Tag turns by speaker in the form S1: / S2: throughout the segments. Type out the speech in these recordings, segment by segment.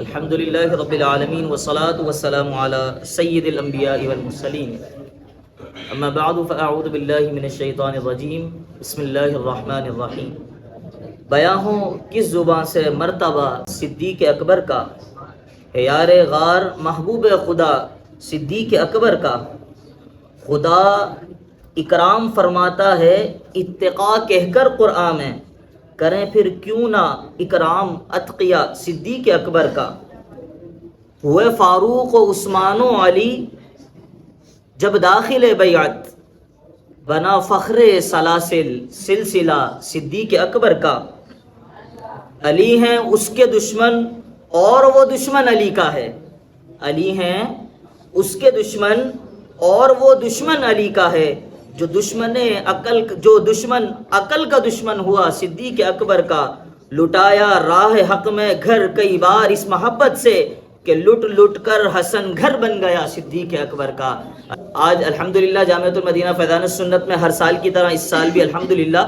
S1: الحمدللہ رب العالمین والصلاة والسلام علی سید الانبیاء والمرسلین اما بعد فاعوذ باللہ من الشیطان الرجیم بسم اللہ الرحمن الرحیم۔ بیاں ہو کس زبان سے مرتبہ صدیق اکبر کا، ہے یار غار محبوب خدا صدیق اکبر کا، خدا اکرام فرماتا ہے اتقا کہہ کر قرآن میں، کریں پھر کیوں نہ اکرام اتقیا صدیق اکبر کا۔ ہوئے فاروق و عثمان و علی جب داخل بیعت، بنا فخر سلاسل سلسلہ صدیق اکبر کا۔ علی ہیں اس کے دشمن اور وہ دشمن علی کا ہے، علی ہیں اس کے دشمن اور وہ دشمن علی کا ہے۔ جو دشمن عقل کا دشمن ہوا صدیق اکبر کا، لٹایا راہ حق میں گھر کئی بار اس محبت سے، کہ لٹ لٹ کر حسن گھر بن گیا صدیق اکبر کا۔ آج الحمدللہ جامعۃ المدینہ فیضان السنت میں ہر سال کی طرح اس سال بھی الحمدللہ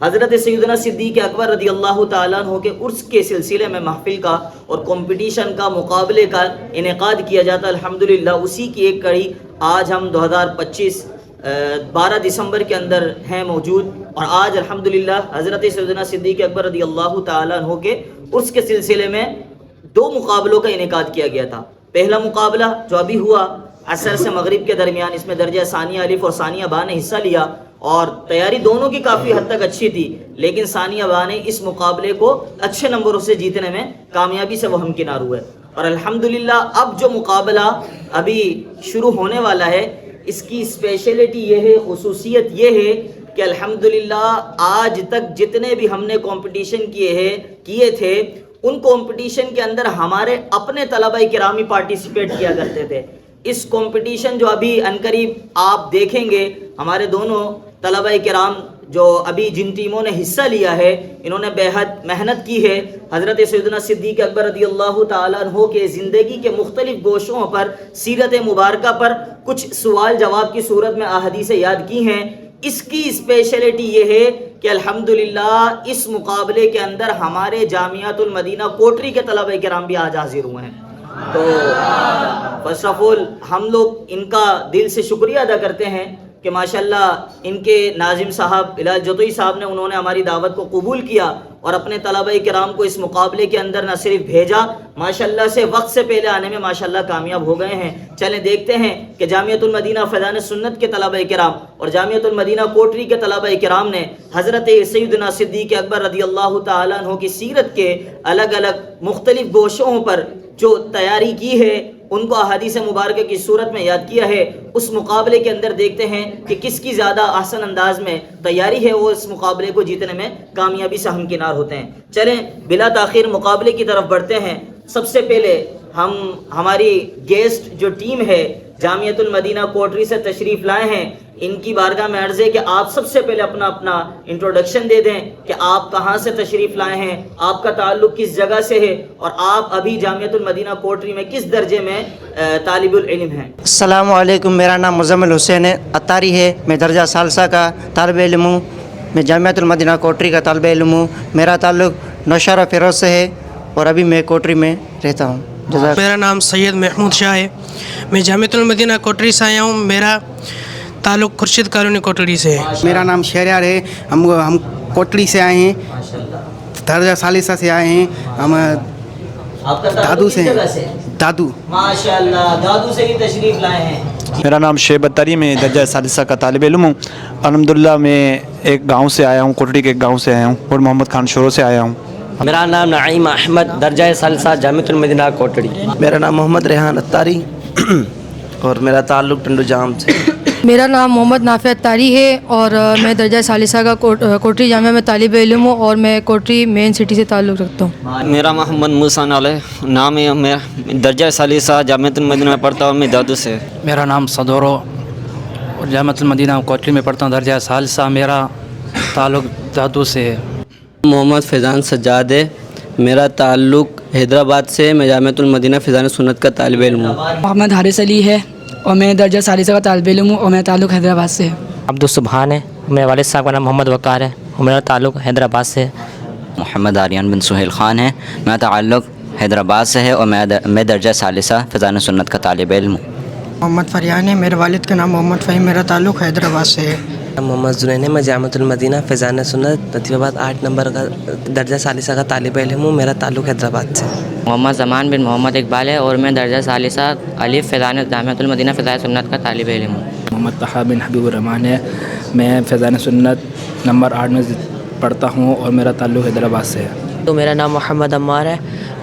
S1: حضرت سیدنا صدیق اکبر رضی اللہ تعالیٰ عنہ کے عرس کے سلسلے میں محفل کا اور کمپٹیشن کا مقابلے کا انعقاد کیا جاتا ہے۔ الحمدللہ اسی کی ایک کڑی آج ہم 2025 12 دسمبر کے اندر ہیں موجود، اور آج الحمدللہ حضرت سیدنا صدیق اکبر رضی اللہ تعالیٰ عنہ کے عرس کے سلسلے میں 2 مقابلوں کا انعقاد کیا گیا تھا۔ پہلا مقابلہ جو ابھی ہوا عصر سے مغرب کے درمیان، اس میں درجہ ثانیہ الف اور ثانیہ با نے حصہ لیا، اور تیاری دونوں کی کافی حد تک اچھی تھی، لیکن ثانیہ با نے اس مقابلے کو اچھے نمبروں سے جیتنے میں کامیابی سے وہ ہمکنار ہوئے۔ اور الحمدللہ اب جو مقابلہ ابھی شروع ہونے والا ہے، اس کی اسپیشلٹی یہ ہے، خصوصیت یہ ہے کہ الحمدللہ آج تک جتنے بھی ہم نے کمپٹیشن کیے تھے، ان کمپٹیشن کے اندر ہمارے اپنے طلبہ کرام ہی پارٹیسپیٹ کیا کرتے تھے۔ اس کمپٹیشن جو ابھی عنقریب آپ دیکھیں گے، ہمارے دونوں طلبہ کرام جو ابھی جن ٹیموں نے حصہ لیا ہے، انہوں نے بے حد محنت کی ہے۔ حضرت سیدنا صدیق اکبر رضی اللہ تعالیٰ عنہ کے زندگی کے مختلف گوشوں پر، سیرت مبارکہ پر کچھ سوال جواب کی صورت میں احادیث یاد کی ہیں۔ اس کی اسپیشلٹی یہ ہے کہ الحمدللہ اس مقابلے کے اندر ہمارے جامعۃ المدینہ کوٹری کے طلبہ کرام بھی آج حاضر ہوئے ہیں۔ تو فرسٹ آف آل ہم لوگ ان کا دل سے شکریہ ادا کرتے ہیں کہ ماشاءاللہ ان کے ناظم صاحب الہی جتوئی صاحب نے، انہوں نے ہماری دعوت کو قبول کیا اور اپنے طلبہ کرام کو اس مقابلے کے اندر نہ صرف بھیجا، ماشاءاللہ سے وقت سے پہلے آنے میں ماشاءاللہ کامیاب ہو گئے ہیں۔ چلیں دیکھتے ہیں کہ جامعۃ المدینہ فیضان سنت کے طلبہ کرام اور جامعۃ المدینہ کوٹری کے طلبہ کرام نے حضرت سیدنا صدیق اکبر رضی اللہ تعالیٰ عنہ کی سیرت کے الگ الگ مختلف گوشوں پر جو تیاری کی ہے، ان کو احادیث مبارکہ کی صورت میں یاد کیا ہے۔ اس مقابلے کے اندر دیکھتے ہیں کہ کس کی زیادہ احسن انداز میں تیاری ہے، وہ اس مقابلے کو جیتنے میں کامیابی سے ہمکنار ہوتے ہیں۔ چلیں بلا تاخیر مقابلے کی طرف بڑھتے ہیں۔ سب سے پہلے ہماری گیسٹ جو ٹیم ہے جامعۃ المدینہ کوٹری سے تشریف لائے ہیں، ان کی بارگاہ میں عرض ہے کہ آپ سب سے پہلے اپنا انٹروڈکشن دے دیں کہ آپ کہاں سے تشریف لائے ہیں، آپ کا تعلق کس جگہ سے ہے، اور آپ ابھی جامعۃ المدینہ کوٹری میں کس درجے میں طالب العلم ہیں۔
S2: السلام علیکم، میرا نام مزمل حسین عطاری ہے، میں درجہ ثالثہ کا طالب علم ہوں، میں جامعۃ المدینہ کوٹری کا طالب علم ہوں۔ میرا تعلق نوشہرہ فیروز سے ہے اور ابھی میں کوٹری میں رہتا ہوں۔
S3: میرا نام سید محمود شاہ ہے، میں جامعۃ المدینہ کوٹری سے آیا ہوں، میرا تعلق خورشید کالونی کوٹری سے ہے۔
S4: میرا نام شہریار ہے، ہم کوٹری سے آئے ہیں، درجہ ثالثہ سے آئے ہیں، ہم دادو سے ہیں، دادو
S1: ماشاءاللہ دادو سے ہی تشریف لائے ہیں۔
S5: میرا نام شعیب اتاری، میں درجہ ثالثہ کا طالب علم ہوں۔ الحمدللہ میں ایک گاؤں سے آیا ہوں، کوٹری کے ایک گاؤں سے آیا ہوں، اور محمد خان شورو سے آیا ہوں۔
S6: میرا نام نعیم احمد، درجہ ثالثہ جامعۃ المدینہ کوٹری۔
S7: میرا نام محمد ریحان اتاری اور میرا تعلق ٹنڈو جام سے۔
S8: میرا نام محمد نافع اتاری ہے اور میں درجہ ثالثہ کا کوٹری جامعہ میں طالب علم ہوں، اور میں کوٹری مین سٹی سے تعلق رکھتا ہوں۔
S9: میرا محمد موسیٰ علیہ نام ہے، میں درجہ ثالثہ جامعۃ المدینہ میں پڑھتا ہوں، میں دادو سے۔
S10: میرا نام صدورو اور جامعۃ المدینہ کوٹری میں پڑھتا ہوں، درجہ ثالثہ، میرا تعلق دادو سے ہے۔
S11: محمد فیضان سجاد ہے، میرا تعلق حیدرآباد سے، میں جامعۃ المدینہ فیضان سنت کا طالب علم ہوں۔
S12: محمد حارث علی ہے اور میں درجہ ثالثہ کا طالب علم ہوں، اور میرا تعلق حیدرآباد سے ہے۔
S13: عبدالسبحان ہے، میرے والد صاحب کا نام محمد وقار ہے اور میرا تعلق حیدرآباد سے ہے۔
S14: محمد آریان بن سہیل خان ہے، میرا تعلق
S9: حیدرآباد سے ہے اور میں درجہ ثالثہ فیضان سنت کا طالب علم ہوں۔
S12: محمد فریان ہے، میرے والد کا نام محمد فہیم، میرا تعلق حیدرآباد سے ہے۔
S11: محمد زنین ہے، میں جامعۃ المدینہ فیضان سنت نتیب آباد 8 نمبر کا درجہ ثالثہ کا طالب علم ہوں، میرا تعلق حیدرآباد سے۔
S13: محمد زمان بن محمد اقبال ہے اور میں درجہ ثالثہ الف فیضان جامعۃ المدینہ فیضان سنت کا طالب علم ہوں۔
S10: محمد طہا بن حبیب الرحمان ہے، میں فیضان سنت نمبر 8 میں پڑھتا ہوں اور میرا تعلق حیدرآباد سے ہے۔
S12: تو میرا نام محمد عمار ہے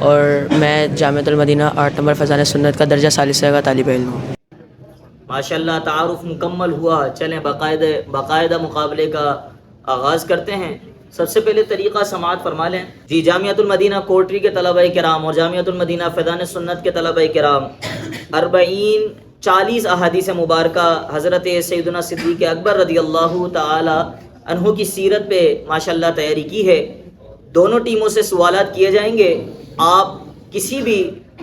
S12: اور میں جامعۃ المدینہ 8 نمبر فیضان سنت کا درجہ ثالثہ کا طالب علم ہوں۔
S1: ماشاءاللہ تعارف مکمل ہوا، چلیں باقاعدہ مقابلے کا آغاز کرتے ہیں۔ سب سے پہلے طریقہ سماعت فرما لیں جی۔ جامعۃ المدینہ کوٹری کے طلبہ کرام اور جامعۃ المدینہ فیضان سنت کے طلبہ کرام 40 احادیث مبارکہ حضرت سیدنا صدیق اکبر رضی اللہ تعالی عنہ کی سیرت پہ ماشاءاللہ تیاری کی ہے۔ دونوں ٹیموں سے سوالات کیے جائیں گے، آپ کسی بھی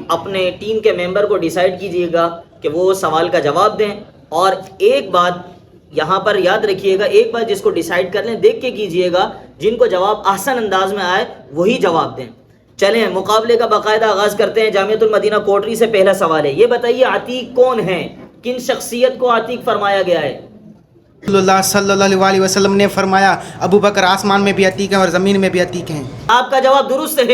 S1: اپنے ٹیم کے ممبر کو ڈیسائیڈ کیجئے گا کہ وہ سوال کا جواب دیں، اور ایک بات یہاں پر یاد رکھیے گا، ایک بات جس کو ڈیسائیڈ کر لیں دیکھ کے کیجئے گا، جن کو جواب احسن انداز میں آئے وہی جواب دیں۔ چلیں مقابلے کا باقاعدہ آغاز کرتے ہیں۔ جامعۃ المدینہ کوٹری سے پہلا سوال ہے، یہ بتائیے عتیق کون ہیں؟ کن شخصیت کو عتیق فرمایا گیا ہے؟
S4: رسول اللہ صلی اللہ علیہ وسلم نے فرمایا ابو بکر آسمان میں بھی عتیق ہیں اور زمین میں بھی عتیق ہیں۔
S1: آپ کا جواب درست ہے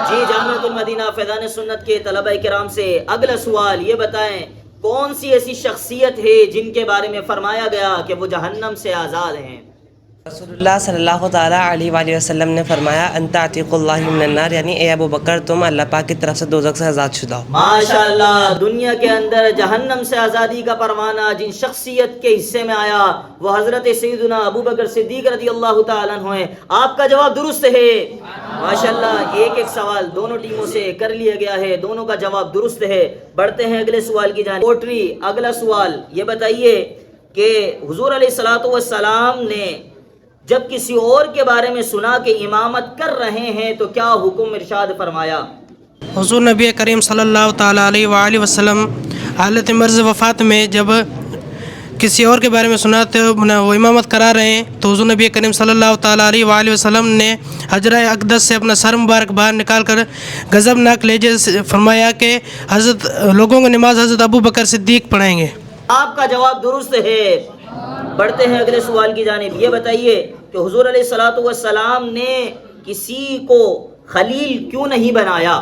S1: جی۔ جامعۃ المدینہ فیضان سنت کے طلبہ کرام سے اگلا سوال، یہ بتائیں کون سی ایسی شخصیت ہے جن کے بارے میں فرمایا گیا کہ وہ جہنم سے آزاد ہیں؟
S11: رسول اللہ صلی اللہ تعالیٰ علیہ وآلہ وسلم نے فرمایا انت عتیق اللہ من النار، یعنی اے ابو بکر تم اللہ پاک کی طرف سے دوزخ سے آزاد شدہ ہو۔
S1: ماشاءاللہ، دنیا کے اندر جہنم سے آزادی کا پروانہ جن شخصیت کے حصے میں آیا وہ حضرت سیدنا ابو بکر صدیق رضی اللہ تعالیٰ عنہ ہیں۔ آپ کا جواب درست ہے ماشاءاللہ۔ ایک سوال دونوں ٹیموں سے کر لیا گیا ہے، دونوں کا جواب درست ہے۔ بڑھتے ہیں اگلے سوال کی جانب۔ کوٹری اگلا سوال، یہ بتائیے کہ حضور علیہ الصلوۃ والسلام نے جب کسی اور کے بارے میں سنا کہ امامت کر رہے ہیں تو کیا حکم ارشاد فرمایا؟
S3: حضور نبی کریم صلی اللہ تعالیٰ علیہ وآلہ وسلم حالت مرض وفات میں جب کسی اور کے بارے میں سنا تو وہ امامت کرا رہے ہیں تو حضور نبی کریم صلی اللہ تعالیٰ علیہ وآلہ وسلم نے حجرہ اقدس سے اپنا سر مبارک باہر نکال کر غضبناک لہجے سے فرمایا کہ حضرت لوگوں کو نماز حضرت ابو بکر صدیق پڑھائیں گے۔
S1: آپ کا جواب درست ہے۔ بڑھتے ہیں اگلے سوال کی جانب۔ یہ بتائیے کہ حضور علیہ الصلوۃ والسلام نے کسی کو خلیل کیوں نہیں بنایا؟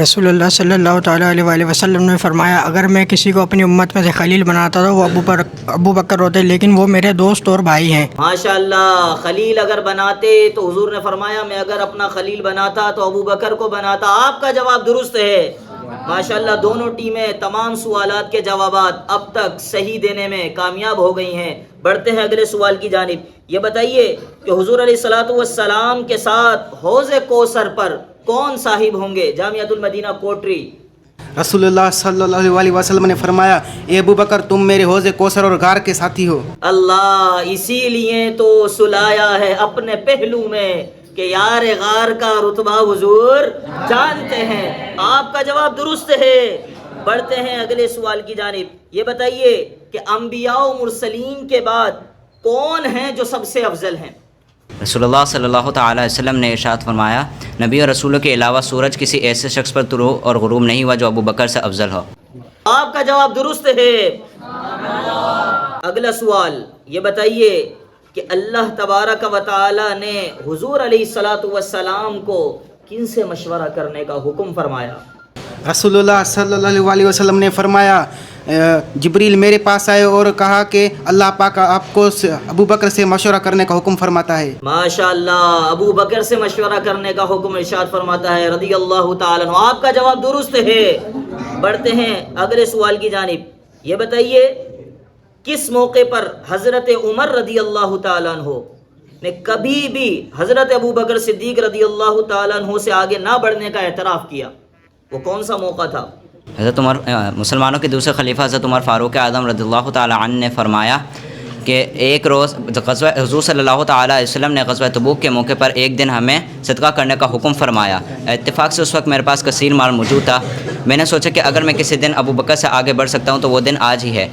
S12: رسول اللہ صلی اللہ تعالیٰ علیہ وآلہ وسلم نے فرمایا اگر میں کسی کو اپنی امت میں سے خلیل بناتا تھا وہ ابو بکر ہوتے، لیکن وہ میرے دوست اور بھائی ہیں۔
S1: ماشاءاللہ، خلیل اگر بناتے تو حضور نے فرمایا میں اگر اپنا خلیل بناتا تو ابو بکر کو بناتا۔ آپ کا جواب درست ہے ماشاءاللہ۔ دونوں ٹیمیں تمام سوالات کے جوابات اب تک صحیح دینے میں کامیاب ہو گئی ہیں۔ بڑھتے ہیں اگلے سوال کی جانب۔ یہ بتائیے کہ حضور علیہ الصلوۃ والسلام کے ساتھ حوض کوثر پر کون صاحب ہوں گے؟ جامعۃ المدینہ کوٹری۔
S4: رسول اللہ صلی اللہ علیہ وسلم نے فرمایا اے ابو بکر تم میرے حوض کوثر اور غار کے ساتھی ہو۔
S1: اللہ اسی لیے تو سلایا ہے اپنے پہلو میں کہ یار غار کا رتبہ حضور جانتے ہیں۔ آپ کا جواب درست ہے۔ بڑھتے ہیں اگلے سوال کی جانب۔ یہ بتائیے کہ انبیاء و مرسلین کے بعد کون ہیں جو سب سے افضل ہیں؟
S9: رسول اللہ صلی اللہ تعالیٰ علیہ وسلم نے ارشاد فرمایا نبی اور رسولوں کے علاوہ سورج کسی ایسے شخص پر طلوع اور غروب نہیں ہوا جو ابو بکر سے افضل ہو۔
S1: آپ کا جواب درست ہے۔ اگلا سوال یہ بتائیے کہ اللہ تبارک و تعالی نے حضور علیہ الصلوۃ والسلام کو کن سے مشورہ کرنے کا حکم فرمایا؟
S4: رسول اللہ صلی اللہ علیہ وسلم نے فرمایا جبریل میرے پاس آئے اور کہا کہ اللہ پاک آپ کو ابو بکر سے مشورہ کرنے کا حکم فرماتا ہے۔
S1: ماشاءاللہ، ابو بکر سے مشورہ کرنے کا حکم ارشاد فرماتا ہے رضی اللہ تعالیٰ عنہ۔ آپ کا جواب درست ہے۔ بڑھتے ہیں اگلے سوال کی جانب۔ یہ بتائیے کس موقع پر حضرت عمر رضی اللہ تعالیٰ عنہ نے کبھی بھی حضرت ابو بکر صدیق رضی اللہ تعالیٰ عنہ سے آگے نہ بڑھنے کا اعتراف کیا؟ وہ کون سا موقع تھا؟
S9: حضرت عمر مسلمانوں کے دوسرے خلیفہ حضرت عمر فاروق اعظم رضی اللہ تعالیٰ عنہ نے فرمایا کہ ایک روز حضور صلی اللہ تعالیٰ علیہ وسلم نے غزوہ تبوک کے موقع پر ایک دن ہمیں صدقہ کرنے کا حکم فرمایا۔ اتفاق سے اس وقت میرے پاس کثیر مال موجود تھا۔ میں نے سوچا کہ اگر میں کسی دن ابو بکر سے آگے بڑھ سکتا ہوں تو وہ دن آج ہی ہے۔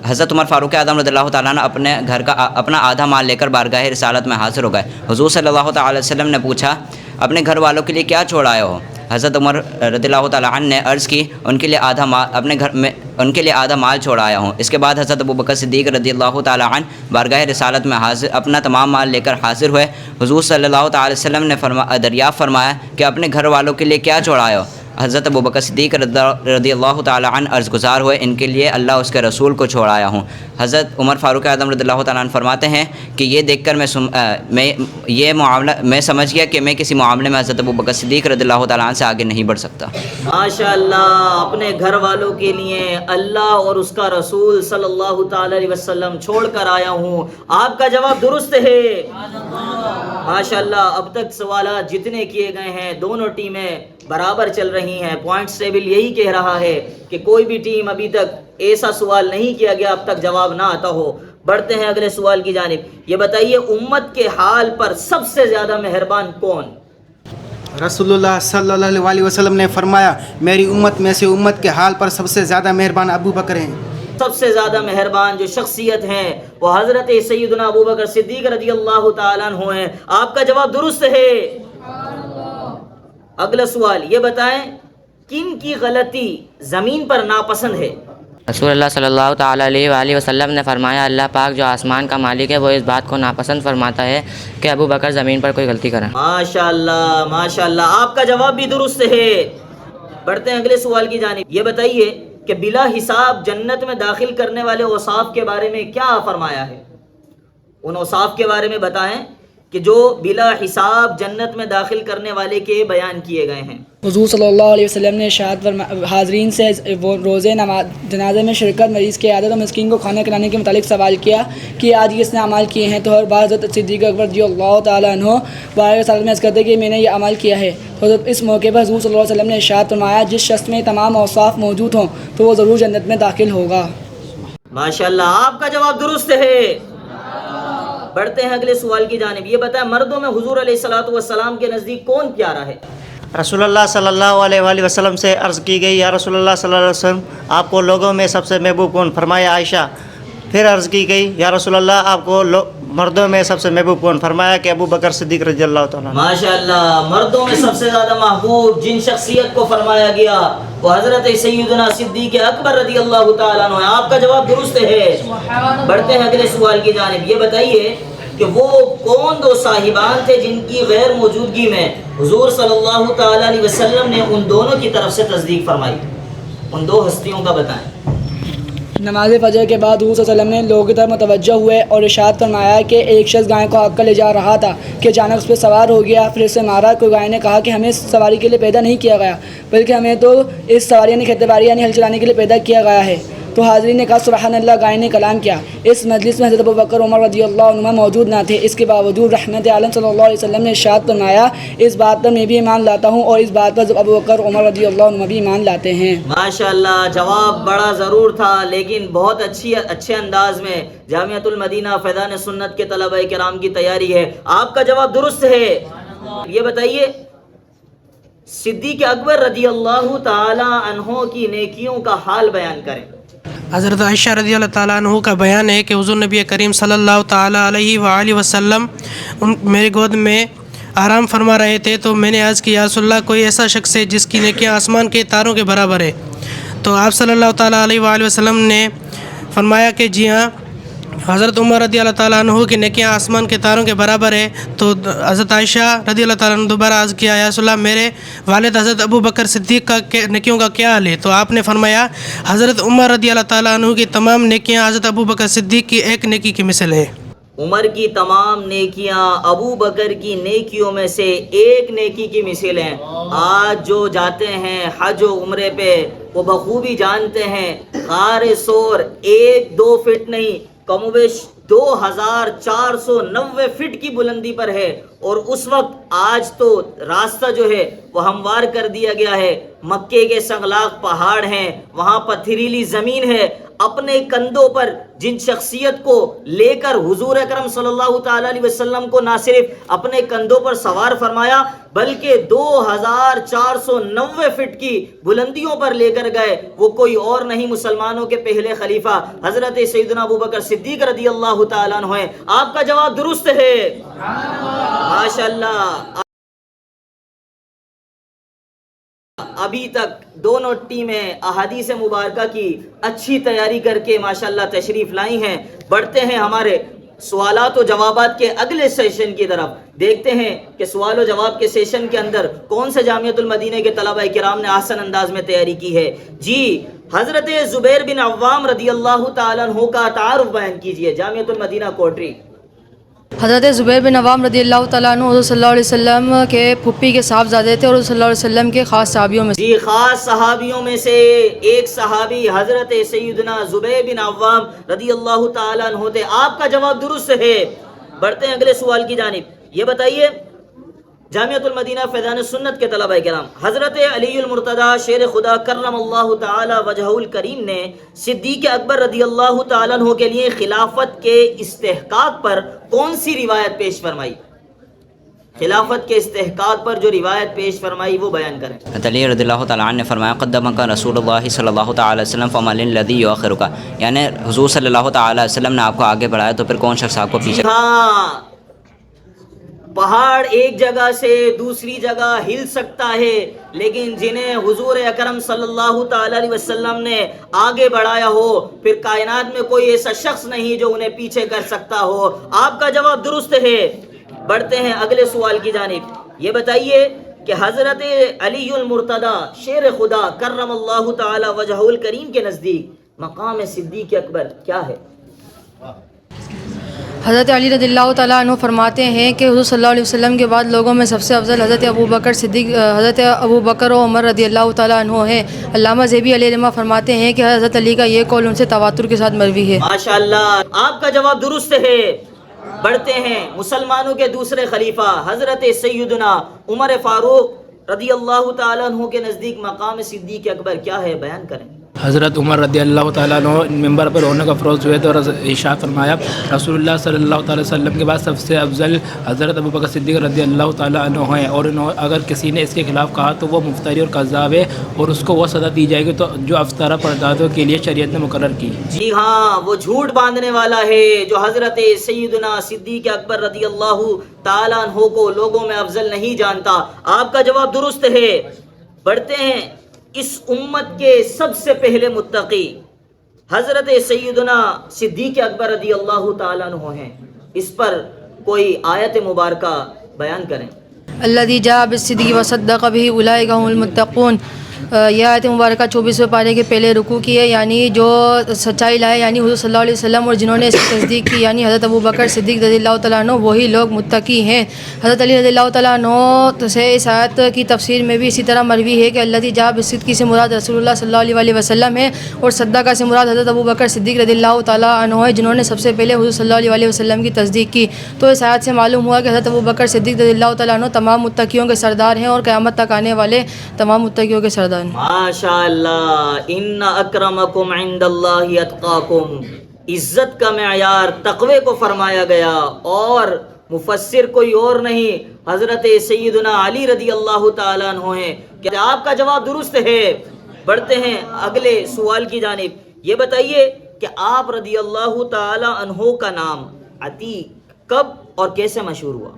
S9: حضرت عمر فاروق اعظم رضی اللہ تعالیٰ عنہ اپنے گھر کا اپنا آدھا مال لے کر بارگاہ رسالت میں حاضر ہو گئے۔ حضور صلی اللہ تعالیٰ علیہ وسلم نے پوچھا اپنے گھر والوں کے لیے کیا چھوڑ آئے ہو؟ حضرت عمر رضی اللہ تعالیٰ عنہ نے عرض کی ان کے لیے آدھا مال اپنے گھر میں ان کے لیے آدھا مال چھوڑ آیا ہوں۔ اس کے بعد حضرت ابوبکر صدیق رضی اللہ تعالیٰ عنہ بارگاہ رسالت میں حاضر اپنا تمام مال لے کر حاضر ہوئے۔ حضور صلی اللہ تعالیٰ علیہ وسلم نے دریافت فرمایا کہ اپنے گھر والوں کے لیے کیا چھوڑ آئے ہو؟ حضرت ابوبکر صدیق رضی اللہ تعالیٰ عنہ عرض گزار ہوئے ان کے لیے اللہ اس کے رسول کو چھوڑ آیا ہوں۔ حضرت عمر فاروق اعظم رضی اللہ تعالیٰ عنہ فرماتے ہیں کہ یہ دیکھ کر میں سمجھ گیا کہ میں کسی معاملے میں حضرت ابوبکر صدیق رضی اللہ تعالیٰ عنہ سے آگے نہیں بڑھ سکتا۔
S1: ماشاء اللہ، اپنے گھر والوں کے لیے اللہ اور اس کا رسول صلی اللہ تعالی علیہ وسلم چھوڑ کر آیا ہوں۔ آپ کا جواب درست ہے ماشاء اللہ۔ اب تک سوالات جتنے کیے گئے ہیں دونوں ٹیمیں برابر چل رہی ہیں۔ پوائنٹس ٹیبل یہی کہہ رہا ہے کہ کوئی بھی ٹیم ابھی تک ایسا سوال نہیں کیا گیا اب تک جواب نہ آتا ہو۔ بڑھتے ہیں اگلے سوال کی جانب۔ یہ بتائیے امت کے حال پر سب سے زیادہ مہربان کون؟
S4: رسول اللہ صلی اللہ علیہ وسلم نے فرمایا میری امت میں سے امت کے حال پر سب سے زیادہ مہربان ابو بکر ہیں۔
S1: سب سے زیادہ مہربان جو شخصیت ہیں وہ حضرت سیدنا ابو بکر صدیق رضی اللہ تعالیٰ عنہ ہیں۔ آپ کا جواب درست ہے۔ اگلا سوال یہ بتائیں کن کی غلطی زمین پر ناپسند ہے؟
S13: رسول اللہ صلی اللہ تعالیٰ علیہ وآلہ وسلم نے فرمایا اللہ پاک جو آسمان کا مالک ہے وہ اس بات کو ناپسند فرماتا ہے کہ ابو بکر زمین پر کوئی غلطی کریں۔
S1: ماشاء اللہ ماشاء اللہ، آپ کا جواب بھی درست ہے۔ بڑھتے ہیں اگلے سوال کی جانب۔ یہ بتائیے کہ بلا حساب جنت میں داخل کرنے والے اوصاف کے بارے میں کیا فرمایا ہے؟ ان اوصاف کے بارے میں بتائیں کہ جو بلا حساب جنت میں داخل کرنے والے کے بیان کیے گئے ہیں۔
S12: حضور صلی اللہ علیہ وسلم نے ارشاد حاضرین سے وہ روزے نماز جنازے میں شرکت، مریض کی عادت اور مسکین کو کھانا کھلانے کے متعلق سوال کیا کہ آج کس نے عمل کیے ہیں، تو ہر بار حضرت صدیق اکبر رضی اللہ تعالیٰ عنہ بارگاہ رسالت میں عرض کرتے کہ میں نے یہ عمل کیا ہے۔ تو اس موقع پر حضور صلی اللہ علیہ وسلم نے ارشاد فرمایا جس شخص میں تمام اوصاف موجود ہوں تو وہ ضرور جنت میں داخل ہوگا۔
S1: ماشاء اللہ، آپ کا جواب درست ہے۔ بڑھتے ہیں اگلے سوال کی جانب۔ یہ بتائیں مردوں میں حضور علیہ الصلوۃ والسلام کے نزدیک کون پیارا ہے؟
S2: رسول اللہ صلی اللہ علیہ وآلہ وسلم سے عرض کی گئی یا رسول اللہ صلی اللہ علیہ وسلم آپ کو لوگوں میں سب سے محبوب کون؟ فرمایا عائشہ۔ پھر عرض کی گئی یا رسول اللہ آپ کو مردوں میں سب سے محبوب کون؟ فرمایا کہ ابو بکر صدیق رضی اللہ تعالیٰ۔
S1: ماشاء اللہ، مردوں میں سب سے زیادہ محبوب جن شخصیت کو فرمایا گیا وہ حضرت سیدنا صدیق اکبر رضی اللہ تعالیٰ عنہ ہے۔ آپ کا جواب درست ہے۔ بڑھتے ہیں اگلے سوال کی جانب۔ یہ بتائیے کہ وہ کون دو صاحبان تھے جن کی غیر موجودگی میں حضور صلی اللہ تعالیٰ علیہ وسلم نے ان دونوں کی طرف سے تصدیق فرمائی؟ ان دو ہستیوں کا بتائیں۔
S12: نماز فجر کے بعد حضور صلی اللہ علیہ وسلم نے لوگوں کی طرف متوجہ ہوئے اور ارشاد فرمایا کہ ایک شخص گائے کو ہانک کر لے جا رہا تھا کہ اچانک اس پہ سوار ہو گیا، پھر اسے مارا۔ کوئی گائے نے کہا کہ ہمیں اس سواری کے لیے پیدا نہیں کیا گیا بلکہ ہمیں تو اس سواری یعنی کھیتی باڑی یعنی ہل چلانے کے لیے پیدا کیا گیا ہے۔ تو حاضرین نے کہا سبحان اللہ، گائے نے کلام کیا۔ اس مجلس میں حضرت ابو بکر عمر رضی اللہ عنہ موجود نہ تھے، اس کے باوجود رحمت عالم صلی اللہ علیہ وسلم نے ارشاد فرمایا اس بات پر میں بھی ایمان لاتا ہوں اور اس بات پر ابو بکر عمر رضی اللہ عنہ بھی ایمان لاتے ہیں۔
S1: ماشاء اللہ، جواب بڑا ضرور تھا لیکن بہت اچھے انداز میں جامعۃ المدینہ فیضان سنت کے طلبہ کرام کی تیاری ہے۔ آپ کا جواب درست ہے۔ یہ بتائیے صدیق اکبر رضی اللہ تعالی عنہ کی نیکیوں کا حال بیان کریں۔
S3: حضرت عائشہ رضی اللہ تعالیٰ عنہ کا بیان ہے کہ حضور نبی کریم صلی اللہ تعالیٰ علیہ وآلہ وسلم میرے گود میں آرام فرما رہے تھے تو میں نے عرض کی یا رسول اللہ کوئی ایسا شخص ہے جس کی نیکیاں آسمان کے تاروں کے برابر ہے؟ تو آپ صلی اللہ تعالیٰ علیہ وآلہ وسلم نے فرمایا کہ جی ہاں، حضرت عمر رضی اللہ تعالیٰ عنہ کی نیکیاں آسمان کے تاروں کے برابر ہے۔ تو حضرت عائشہ رضی اللہ تعالیٰ عنہ دوبارہ عرض کیا یا رسول اللہ میرے والد حضرت ابو بکر صدیق کا نیکیوں کا کیا حال ہے؟ تو آپ نے فرمایا حضرت عمر رضی اللہ تعالیٰ عنہ کی تمام نیکیاں حضرت ابو بکر صدیق کی ایک نیکی کی مثل ہے۔
S1: عمر کی تمام نیکیاں ابو بکر کی نیکیوں میں سے ایک نیکی کی مثل ہیں۔ آج جو جاتے ہیں حج و عمرے پہ وہ بخوبی جانتے ہیں غار ثور 1-2 فٹ نہیں، کم و بیش 2490 فٹ کی بلندی پر ہے، اور اس وقت آج تو راستہ جو ہے وہ ہموار کر دیا گیا ہے۔ مکے کے سنگلاخ پہاڑ ہیں، وہاں پتھریلی زمین ہے۔ اپنے کندھوں پر جن شخصیت کو لے کر حضور اکرم صلی اللہ تعالیٰ علیہ وسلم کو نہ صرف اپنے کندھوں پر سوار فرمایا بلکہ 2490 فٹ کی بلندیوں پر لے کر گئے، وہ کوئی اور نہیں مسلمانوں کے پہلے خلیفہ حضرت سیدنا ابو بکر صدیق رضی اللہ تعالیٰ عنہ ہیں۔ آپ کا جواب درست ہے۔ ماشاءاللہ۔ ابھی تک دونوں ٹیمیں احادیث مبارکہ کی اچھی تیاری کر کے ماشاءاللہ تشریف لائی ہیں. بڑھتے ہیں ہمارے سوالات و جوابات کے اگلے سیشن کی طرف. دیکھتے ہیں کہ سوال و جواب کے سیشن کے اندر کون سے جامعۃ المدینہ کے طلبہ کرام نے احسن انداز میں تیاری کی ہے. جی حضرت زبیر بن عوام رضی اللہ تعالیٰ عنہ کا تعارف بیان کیجئے. جامعۃ المدینہ کوٹری.
S8: حضرت زبیر بن عوام رضی اللہ تعالیٰ عنہ حضور صلی اللہ علیہ وسلم کے پھپھی کے صاحبزادے تھے اور حضور صلی اللہ علیہ وسلم کے خاص صحابیوں میں سے.
S1: جی خاص صحابیوں میں سے ایک صحابی حضرت سیدنا زبیر بن عوام رضی اللہ تعالیٰ عنہ تھے. آپ کا جواب درست ہے. بڑھتے ہیں اگلے سوال کی جانب. یہ بتائیے جامعۃ المدینہ فیضان سنت کے طلبہ کرام، حضرت علی المرتضی شیر خدا کرم اللہ تعالی وجہہ الکریم نے صدیق اکبر رضی اللہ تعالیٰ عنہ کے لیے خلافت کے استحقاق پر کون سی روایت پیش فرمائی؟ خلافت کے استحقاق پر جو روایت پیش فرمائی وہ بیان کریں.
S9: علی رضی اللہ تعالیٰ عنہ نے فرمایا قدمک رسول اللہ صلی اللہ تعالی وسلم فمن الذی یؤخرک، یعنی حضور صلی اللہ تعالی وسلم نے آپ کو آگے بڑھایا تو پھر کون شخص آپ کو پیچھے.
S1: ہاں پہاڑ ایک جگہ سے دوسری جگہ ہل سکتا ہے، لیکن جنہیں حضور اکرم صلی اللہ تعالی علیہ وسلم نے آگے بڑھایا ہو پھر کائنات میں کوئی ایسا شخص نہیں جو انہیں پیچھے کر سکتا ہو. آپ کا جواب درست ہے. بڑھتے ہیں اگلے سوال کی جانب. یہ بتائیے کہ حضرت علی المرتضی شیر خدا کرم اللہ تعالی وجہہ الکریم کے نزدیک مقام صدیق اکبر کیا ہے؟
S8: حضرت علی رضی اللہ تعالیٰ عنہ فرماتے ہیں کہ حضور صلی اللہ علیہ وسلم کے بعد لوگوں میں سب سے افضل حضرت ابوبکر صدیق حضرت ابوبکر و عمر رضی اللہ تعالیٰ عنہ ہیں. علامہ زیبی علیہ رحمہ فرماتے ہیں کہ حضرت علی کا یہ قول ان سے تواتر کے ساتھ مروی ہے.
S1: ماشاءاللہ آپ کا جواب درست ہے. بڑھتے ہیں مسلمانوں کے دوسرے خلیفہ حضرت سیدنا عمر فاروق رضی اللہ تعالیٰ عنہ کے نزدیک مقام صدیق اکبر کیا ہے؟ بیان کریں.
S10: حضرت عمر رضی اللہ تعالیٰ عنہ ممبر پر ہونے کا فروز ہوئے تو ارشاد فرمایا رسول اللہ صلی اللہ تعالی وسلم کے بعد سب سے افضل حضرت ابوبکر صدیق رضی اللہ تعالیٰ عنہ ہیں، اور اگر کسی نے اس کے خلاف کہا تو وہ مفتری اور کذاب ہے اور اس کو وہ سزا دی جائے گی تو جو افطارہ پردادوں کے لیے شریعت نے مقرر کی.
S1: جی ہاں وہ جھوٹ باندھنے والا ہے جو حضرت سیدنا صدیق اکبر رضی اللہ تعالیٰ عنہ کو لوگوں میں افضل نہیں جانتا. آپ کا جواب درست ہے. بڑھتے ہیں اس امت کے سب سے پہلے متقی حضرت سیدنا صدیق اکبر رضی اللہ تعالیٰ عنہ ہیں. اس پر کوئی آیت مبارکہ بیان کریں.
S8: الذی جاء بالصدق وصدق به اولئک هم المتقون. یہ آیت مبارکہ 24ویں پارے کے پہلے رکوع کی ہے، یعنی جو سچائی لائے یعنی حضور صلی اللہ علیہ وسلم اور جنہوں نے اس کی تصدیق کی یعنی حضرت ابوبکر صدیق رضی اللہ تعالیٰ عنہ وہی لوگ متقی ہیں. حضرت علی رضی اللہ تعالیٰ عنہ سے اس آیت کی تفسیر میں بھی اسی طرح مروی ہے کہ الذی جاء بالصدق سے مراد رسول اللہ صلی اللہ علیہ وسلم ہے اور صدقہ سے مراد حضرت ابوبکر صدیق رضی اللہ تعالیٰ عنہ ہے جنہوں نے سب سے پہلے حضور صلی اللہ علیہ وسلم کی تصدیق کی. تو اس آیت سے معلوم ہوا کہ حضرت ابوبکر صدیق رضی اللہ تعالیٰ عنہ تمام متقیوں کے سردار ہیں اور قیامت تک آنے والے تمام متقیوں کے سردار ہیں.
S1: ماشاء اللہ. ان اکرمکم عند اللہ اتقاکم. عزت کا معیار تقوی کو فرمایا گیا اور مفسر کوئی اور نہیں حضرت سیدنا علی رضی اللہ تعالیٰ عنہ ہیں. کیا آپ کا جواب درست ہے؟ بڑھتے ہیں اگلے سوال کی جانب. یہ بتائیے کہ آپ رضی اللہ تعالیٰ عنہ کا نام عتیق کب اور کیسے مشہور ہوا؟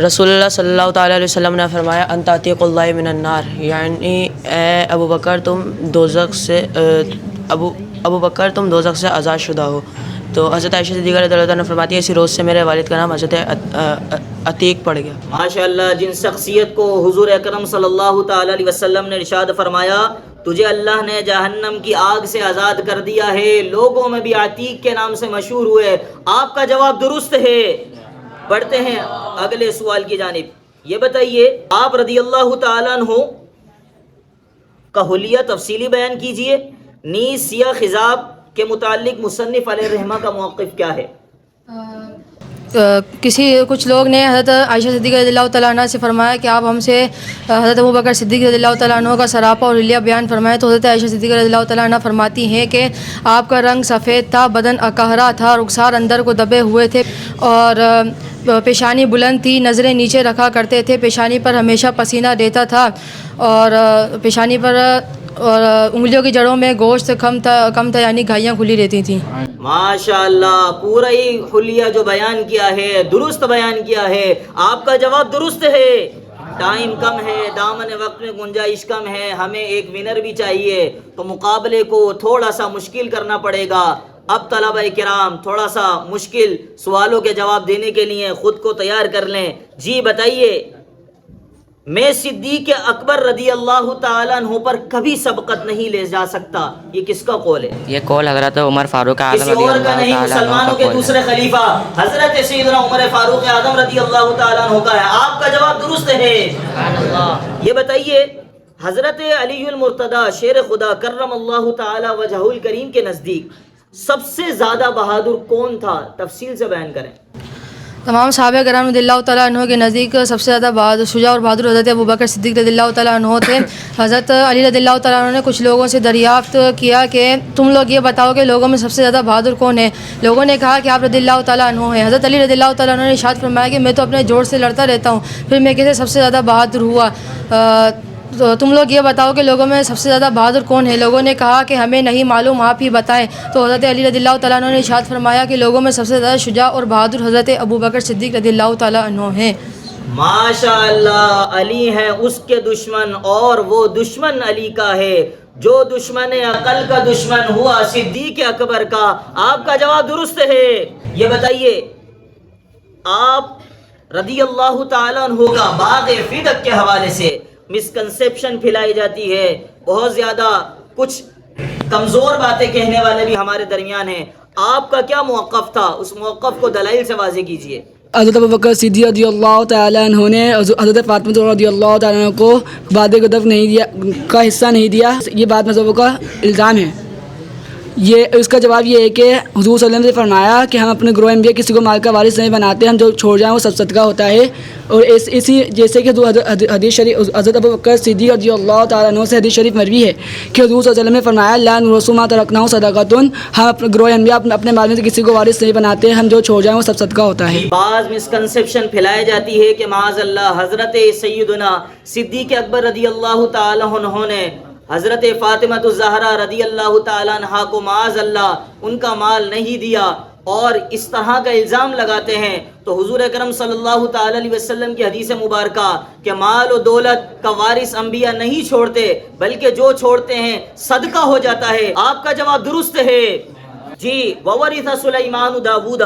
S11: رسول اللہ صلی اللہ تعالیٰ علیہ وسلم نے فرمایا انت عتیق اللہ من النار، یعنی اے ابو بکر تم دوزخ سے ابو بکر تم دوزخ سے آزاد شدہ ہو. تو حضرت عائشہ صدیقہ رضی اللہ عنہا نے فرماتی ہے اسی روز سے میرے والد کا نام حضرت عتیق پڑ گیا.
S1: ماشاءاللہ. جن شخصیت کو حضور اکرم صلی اللہ تعالی علیہ وسلم نے ارشاد فرمایا تجھے اللہ نے جہنم کی آگ سے آزاد کر دیا ہے، لوگوں میں بھی عتیق کے نام سے مشہور ہوئے. آپ کا جواب درست ہے. بڑھتے ہیں اگلے سوال کی جانب. یہ بتائیے آپ رضی اللہ تعالیٰ عنہ کا حلیہ تفصیلی بیان کیجئے. نیز سیاہ خضاب کے متعلق مصنف علیہ رحمہ کا موقف کیا ہے؟
S8: کچھ لوگ نے حضرت عائشہ صدیقہ رضی اللہ تعالیٰ عنہ سے فرمایا کہ آپ ہم سے حضرت ابوبکر صدیق رضی اللہ تعالیٰ عنہ کا سراپا اور حلیہ بیان فرمائے. تو حضرت عائشہ صدیقہ رضی اللہ تعالیٰ عنہ فرماتی ہیں کہ آپ کا رنگ سفید تھا، بدن اکہرا تھا، رخسار اندر کو دبے ہوئے تھے اور پیشانی بلند تھی، نظریں نیچے رکھا کرتے تھے، پیشانی پر ہمیشہ پسینہ رہتا تھا اور پیشانی پر اور انگلیوں کی جڑوں میں گوشت کم تھا یعنی گھائیاں کھلی رہتی تھیں.
S1: ماشاءاللہ. پورا ہی حلیہ جو بیان کیا ہے درست بیان کیا ہے. آپ کا جواب درست ہے. ٹائم کم ہے، دامن وقت میں گنجائش کم ہے، ہمیں ایک ونر بھی چاہیے، تو مقابلے کو تھوڑا سا مشکل کرنا پڑے گا۔ اب طلبہ کرام تھوڑا سا مشکل سوالوں کے جواب دینے کے لیے خود کو تیار کر لیں۔ جی بتائیے، میں صدیق اکبر رضی اللہ تعالیٰ عنہ پر کبھی سبقت نہیں لے جا سکتا، یہ کس کا قول ہے؟
S13: یہ قول حضرت عمر فاروق اعظم
S1: کسی
S13: رضی
S1: اور کا
S13: اللہ
S1: نہیں،
S13: تعالیٰ عنہ
S1: مسلمانوں
S13: کا
S1: کے
S13: قول ہے۔
S1: دوسرے خلیفہ حضرت سیدنا عمر فاروق اعظم رضی اللہ تعالیٰ عنہ کا ہے۔ آپ کا جواب درست ہے۔ یہ بتائیے، حضرت علی المرتضی شیر خدا کرم اللہ تعالی وجہہ الکریم کے نزدیک سب سے زیادہ بہادر کون تھا؟ تفصیل سے بیان کریں۔
S8: تمام صحابہ کرام رضی اللہ تعالیٰ عنہ کے نزدیک سب سے زیادہ بہادر شجاع اور بہادر حضرت ابوبکر صدیق رضی اللہ تعالیٰ عنہ تھے۔ حضرت علی رضی اللہ تعالیٰ عنہ نے کچھ لوگوں سے دریافت کیا کہ تم لوگ یہ بتاؤ کہ لوگوں میں سب سے زیادہ بہادر کون ہے؟ لوگوں نے کہا کہ آپ رضی اللہ تعالیٰ عنہ ہیں۔ حضرت علی رضی اللہ تعالیٰ عنہ نے ارشاد فرمایا کہ میں تو اپنے جوڑ سے لڑتا رہتا ہوں، پھر میں کیسے سب سے زیادہ بہادر ہوا؟ تو تم لوگ یہ بتاؤ کہ لوگوں میں سب سے زیادہ بہادر کون ہے؟ لوگوں نے کہا کہ ہمیں نہیں معلوم، آپ ہی بتائیں۔ تو حضرت علی رضی اللہ تعالیٰ عنہ نے ارشاد فرمایا کہ لوگوں میں سب سے زیادہ شجاع اور بہادر حضرت ابوبکر صدیق رضی اللہ تعالیٰ عنہ ہیں۔
S1: ماشاء اللہ، علی ہے اس کے دشمن اور وہ دشمن علی کا ہے جو دشمن عقل کا دشمن ہوا صدیق اکبر کا۔ آپ کا جواب درست ہے۔ یہ بتائیے، آپ رضی اللہ تعالیٰ عنہ کا باغ فدق کے حوالے سے مسکنسیپشن پھیلائی جاتی ہے، بہت زیادہ کچھ کمزور باتیں کہنے والے بھی ہمارے درمیان ہیں۔ آپ کا کیا موقف تھا؟ اس موقف کو دلائل سے واضح کیجیے۔
S12: حضرت ابوبکر صدیق رضی اللہ تعالیٰ عنہ نے حضرت فاطمہ رضی اللہ تعالیٰ عنہ کو وعدے کا دفع نہیں دیا، کا حصہ نہیں دیا، یہ بات مذہبوں کا الزام ہے۔ یہ اس کا جواب یہ ہے کہ حضور صلی اللہ علیہ وسلم نے فرمایا کہ ہم اپنے گروہ انبیاء کسی کو مال کا وارث نہیں بناتے، ہم جو چھوڑ جائیں وہ سب صدقہ ہوتا ہے۔ اور اسی جیسے کہ حدیث شریف حضرت ابوبکر صدیق رضی اللہ تعالیٰ عنہ سے حدیث شریف مروی ہے کہ حضور صلی اللہ علیہ وسلم نے فرمایا لا نورث ما ترکنا صدقۃ، ہم اپنے گروہ انبیاء اپنے مال میں سے کسی کو وارث نہیں بناتے، ہم جو چھوڑ جائیں وہ سب صدقہ ہوتا ہے۔
S1: بعض مسکنسیپشن پھیلائی جاتی ہے کہ معاذ اللہ حضرت سیدنا صدیق اکبر رضی اللہ تعالیٰ عنہ نے حضرت فاطمہ الزہرا رضی اللہ تعالیٰ عنہ کو معاذ اللہ ان کا مال نہیں دیا، اور اس طرح کا الزام لگاتے ہیں۔ تو حضور اکرم صلی اللہ تعالیٰ علیہ وسلم کی حدیث مبارکہ کہ مال و دولت کا وارث انبیاء نہیں چھوڑتے بلکہ جو چھوڑتے ہیں صدقہ ہو جاتا ہے۔ آپ کا جواب درست ہے۔ جی، وورث سلیمان داود،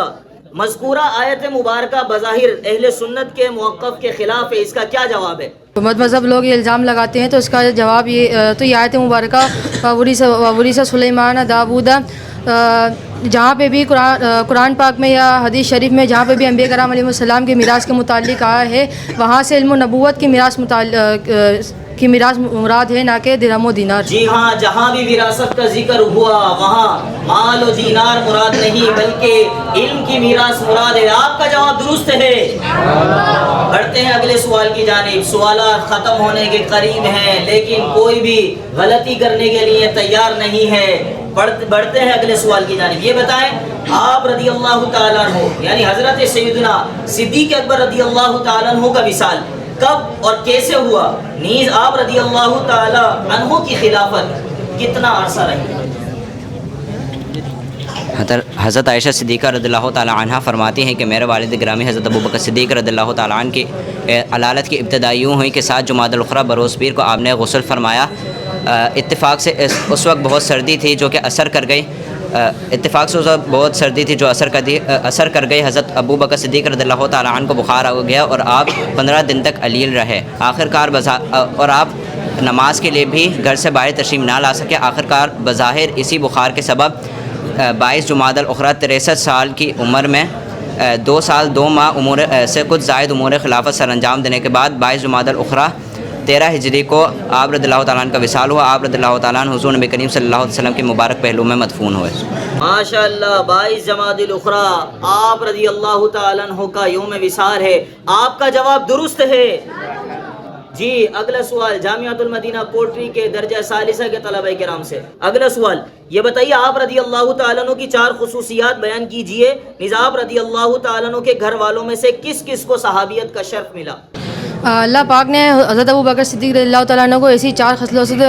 S1: مذکورہ آیت مبارکہ بظاہر اہل سنت کے موقف کے خلاف ہے، اس کا کیا جواب ہے؟
S8: مذہب لوگ یہ الزام لگاتے ہیں تو اس کا جواب یہ آیت مبارکہ وورث سلیمان داود، جہاں پہ بھی قرآن پاک میں یا حدیث شریف میں جہاں پہ بھی انبیاء کرام علیہ السلام کی میراث کے متعلق آیا ہے، وہاں سے علم و نبوت کی میراث مراد ہے، نہ کہ درہم و دینار۔
S1: جی ہاں، جہاں بھی وراثت کا ذکر ہوا وہاں مال و دینار مراد نہیں بلکہ علم کی میراث مراد ہے۔ آپ کا جواب درست ہے۔ بڑھتے ہیں اگلے سوال کی جانب۔ سوالات ختم ہونے کے قریب ہیں لیکن کوئی بھی غلطی کرنے کے لیے تیار نہیں ہے۔ بڑھتے ہیں اگلے سوال کی جانب۔ یہ بتائیں، آپ رضی اللہ تعالیٰ عنہ یعنی حضرت سیدنا صدیق اکبر رضی اللہ تعالیٰ عنہ کا وصال کب اور کیسے ہوا؟ نیز آپ رضی اللہ تعالیٰ عنہ کی خلافت کتنا عرصہ رہی؟
S9: حضرت عائشہ صدیقہ رضی اللہ تعالیٰ عنہ فرماتی ہیں کہ میرے والد گرامی حضرت ابوبکر صدیق رضی اللہ تعالیٰ عنہ کی علالت کی ابتدا یوں ہوئی کہ 7 جمادی الاخری بروز پیر کو آپ نے غسل فرمایا۔ اتفاق سے اس وقت بہت سردی تھی جو کہ اثر کر گئی اثر کر گئی حضرت ابوبکر صدیق رضی اللہ تعالیٰ عنہ کو بخار ہو گیا اور آپ 15 دن تک علیل رہے۔ اور آپ نماز کے لیے بھی گھر سے باہر تشریف نہ لا سکے۔ آخرکار بظاہر اسی بخار کے سبب 22 جمادی الاخری 63 سال کی عمر میں 2 سال 2 ماہ امور سے کچھ زائد امور خلافت سر انجام دینے کے بعد 22 جمادی الاخری 13 ہجری کو آپ رضی اللہ تعالیٰ عنہ کا وصال ہوا۔ آپ رضی اللہ تعالیٰ عنہ حضور نبی کریم صلی اللہ علیہ وسلم کے مبارک پہلو میں مدفون ہوئے۔
S1: ماشاء اللہ، 22 جمادی الاخری آپ رضی اللہ تعالیٰ عنہ کا یوم وصال ہے۔ آپ کا جواب درست ہے۔ جی، اگلا سوال جامعۃ المدینہ کوٹری کے درجہ ثالثہ کے طلبہ کرام سے۔ اگلا سوال یہ بتائیے، آپ رضی اللہ تعالیٰ عنہ کی 4 خصوصیات بیان کیجئے۔ نیز آپ رضی اللہ تعالیٰ عنہ کے گھر والوں میں سے کس کس کو صحابیت کا شرف ملا؟
S8: اللہ پاک نے حضرت ابو بکر صدیق رضی اللہ تعالیٰ عنہ کو ایسی 4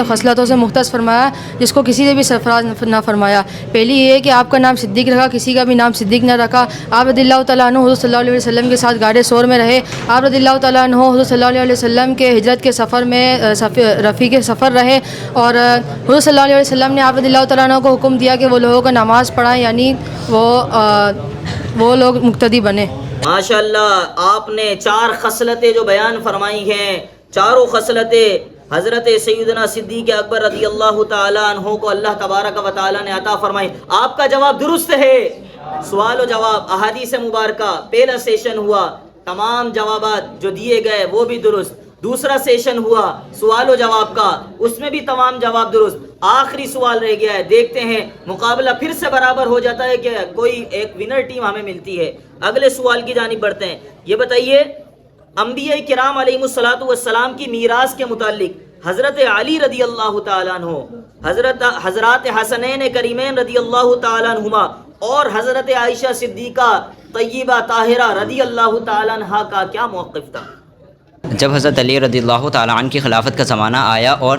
S8: خصلتوں سے مختص فرمایا جس کو کسی نے بھی سرفراز نہ فرمایا. پہلی یہ ہے کہ آپ کا نام صدیق رکھا, کسی کا بھی نام صدیق نہ رکھا. آپ رضی اللہ تعالیٰ عنہ حضور صلی اللہ علیہ وسلم کے ساتھ غار ثور میں رہے. آپ رضی اللہ تعالیٰ عنہ حضور صلی اللہ علیہ وسلم کے ہجرت کے سفر میں رفیق سفر رہے, اور حضور صلی اللہ علیہ وسلم نے آپ رضی اللہ تعالیٰ عنہ کو حکم دیا کہ وہ لوگوں کو نماز پڑھائیں, یعنی وہ لوگ مقتدی بنے.
S1: ماشاء اللہ, آپ نے 4 خصلتیں جو بیان فرمائی ہیں, چاروں خصلتیں حضرت سیدنا صدیق اکبر رضی اللہ تعالیٰ عنہ کو اللہ تبارک و تعالیٰ نے عطا فرمائی. آپ کا جواب درست ہے. سوال و جواب احادیث مبارکہ پہلا سیشن ہوا, تمام جوابات جو دیے گئے وہ بھی درست. دوسرا سیشن ہوا سوال و جواب کا, اس میں بھی تمام جواب درست. آخری سوال رہ گیا ہے, دیکھتے ہیں مقابلہ پھر سے برابر ہو جاتا ہے کہ کوئی ایک ونر ٹیم ہمیں ملتی ہے. اگلے سوال کی جانب بڑھتے ہیں. یہ بتائیے, انبیاء کرام علیہ الصلوۃ والسلام کی میراث کے متعلق حضرت علی رضی اللہ تعالیٰ عنہ, حضرات حسنین کریمین رضی اللہ تعالیٰ عنہما اور حضرت عائشہ صدیقہ طیبہ طاہرہ رضی اللہ تعالیٰ عنہ کا کیا موقف تھا؟
S9: جب حضرت علی رضی اللہ تعالیٰ عنہ کی خلافت کا زمانہ آیا اور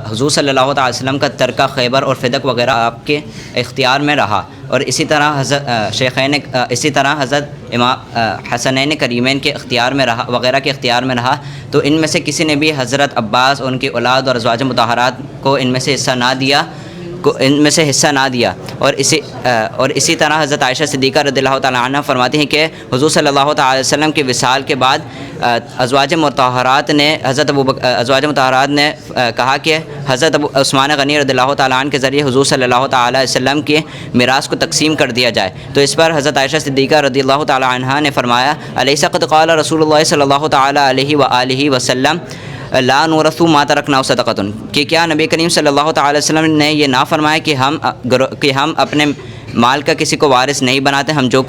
S9: حضور صلی اللہ علیہ وسلم کا ترکہ خیبر اور فدق وغیرہ آپ کے اختیار میں رہا, اور اسی طرح حضرت امام حسنین کریمین کے اختیار میں رہا وغیرہ کے اختیار میں رہا, تو ان میں سے کسی نے بھی حضرت عباس اور ان کی اولاد اور ازواج مطہرات کو ان میں سے حصہ نہ دیا. اور اسی طرح حضرت عائشہ صدیقہ رضی اللہ تعالیٰ عنہ فرماتی ہیں کہ حضور صلی اللہ تعالی وسلم کے وصال کے بعد ازواج مطہرات نے کہا کہ حضرت عثمان غنی رضی اللہ تعالیٰ عنہ کے ذریعے حضور صلی اللہ تعالی وسلم کے میراث کو تقسیم کر دیا جائے. تو اس پر حضرت عائشہ صدیقہ رضی اللہ تعالیٰ عنہ نے فرمایا, الیس قد قال رسول اللہ صلی اللہ تعالی علیہ وآلہ وسلم لا نورث ما ترکنا صدقۃ, کہ کیا نبی کریم صلی اللہ تعالی وسلم نے یہ نہ فرمایا کہ ہم اپنے مال کا کسی کو وارث نہیں بناتے, ہم جو